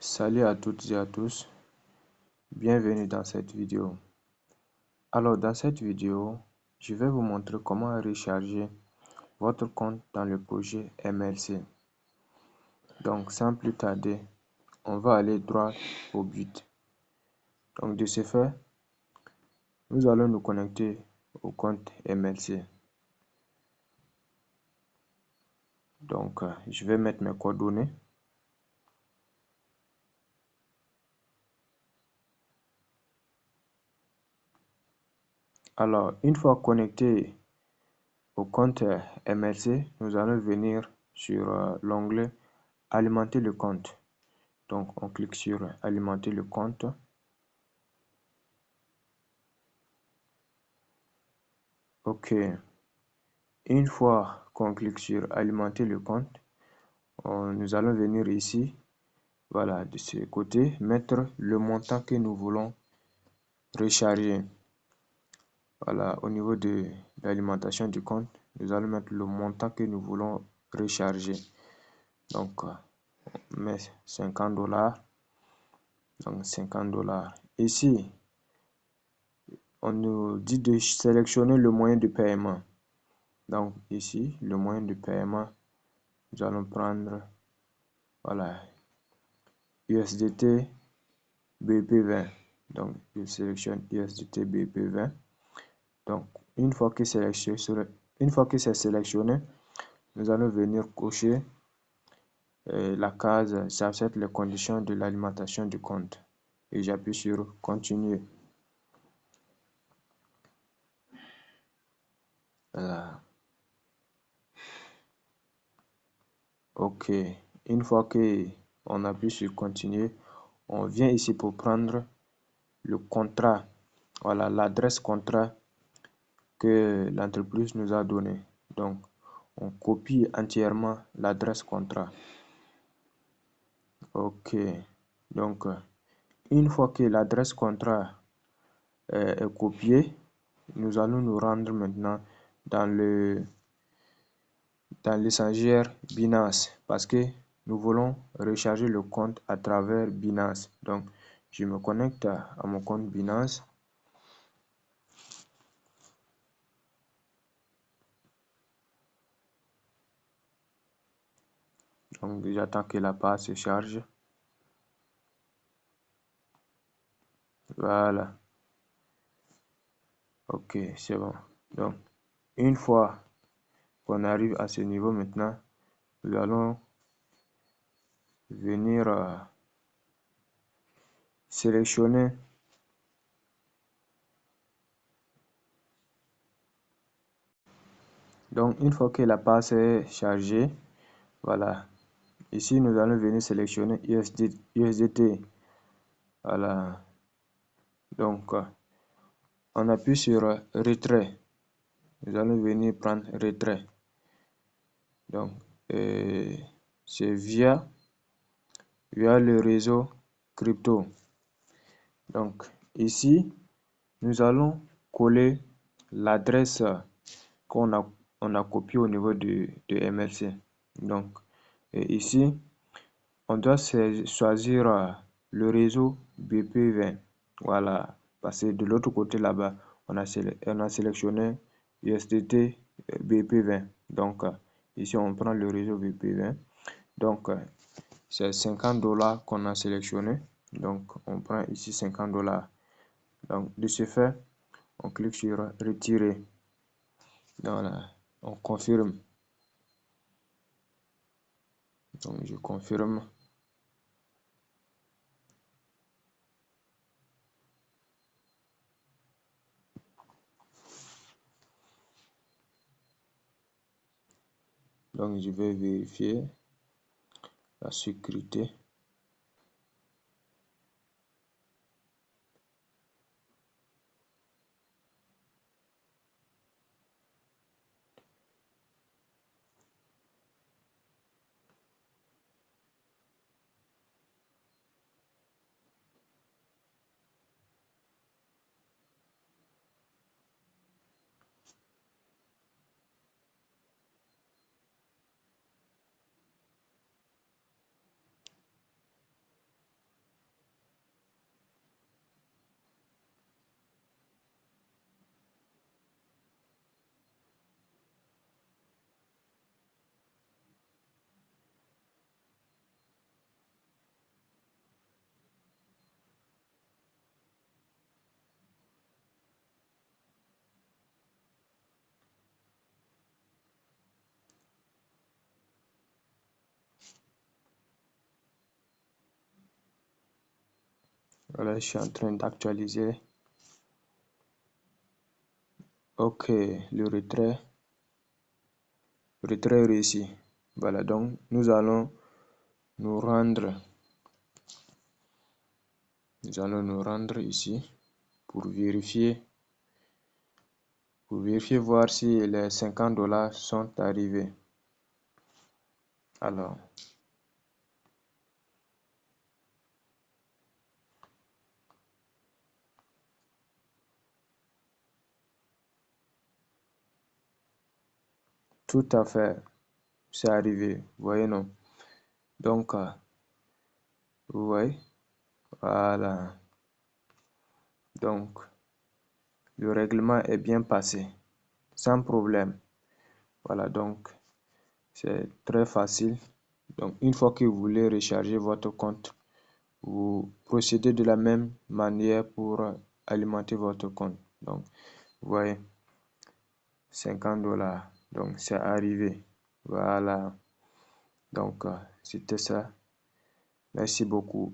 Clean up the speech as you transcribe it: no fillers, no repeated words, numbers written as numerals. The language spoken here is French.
Salut à toutes et à tous, bienvenue dans cette vidéo. Alors dans cette vidéo, je vais vous montrer comment recharger votre compte dans le projet MLC. Donc sans plus tarder, on va aller droit au but. Donc de ce fait, nous allons nous connecter au compte MLC. Donc je vais mettre mes coordonnées. Alors une fois connecté au compte MLC, nous allons venir sur l'onglet alimenter le compte. Donc on clique sur alimenter le compte. OK. Une fois qu'on clique sur alimenter le compte, nous allons venir ici, voilà, de ce côté, mettre le montant que nous voulons recharger. Voilà, au niveau de l'alimentation du compte, nous allons mettre le montant que nous voulons recharger. Donc, on met $50. Donc, $50. Ici, on nous dit de sélectionner le moyen de paiement. Donc, ici, le moyen de paiement, nous allons prendre, voilà, USDT BP20. Donc, je sélectionne USDT BP20. Donc, une fois que c'est sélectionné, nous allons venir cocher la case j'accepte les conditions de l'alimentation du compte et j'appuie sur continuer. Voilà. OK. Une fois que on appuie sur continuer, on vient ici pour prendre le contrat. Voilà, l'adresse contrat que l'entreprise nous a donné. Donc, on copie entièrement l'adresse contrat. OK. Donc, une fois que l'adresse contrat est copiée, nous allons nous rendre maintenant dans l'échangeur Binance parce que nous voulons recharger le compte à travers Binance. Donc, je me connecte à mon compte Binance. Donc, j'attends que la page se charge. Voilà. OK, c'est bon. Donc, une fois qu'on arrive à ce niveau maintenant, nous allons venir sélectionner donc une fois que la passe est chargée, voilà, ici nous allons venir sélectionner USDT. Voilà, donc on appuie sur retrait, nous allons venir prendre retrait. Donc c'est via le réseau crypto. Donc ici nous allons coller l'adresse qu'on a copié au niveau de MLC. Donc ici on doit choisir le réseau BP20. Voilà, parce que de l'autre côté là-bas on a sélectionné USDT BP20. Donc ici on prend le réseau BP20. Donc c'est $50 qu'on a sélectionné. Donc on prend ici $50. Donc de ce fait on clique sur retirer. Voilà, on confirme. Donc je confirme. Donc je vais vérifier la sécurité. Voilà, je suis en train d'actualiser. Ok, le retrait réussi. Voilà, donc nous allons nous rendre ici pour vérifier voir si les 50 $ sont arrivés. Alors, tout à fait, c'est arrivé. Vous voyez, non? Donc, vous voyez, voilà. Donc, le règlement est bien passé, sans problème. Voilà, donc, c'est très facile. Donc, une fois que vous voulez recharger votre compte, vous procédez de la même manière pour alimenter votre compte. Donc, vous voyez, 50 $. Donc, c'est arrivé. Voilà. Donc, c'était ça. Merci beaucoup.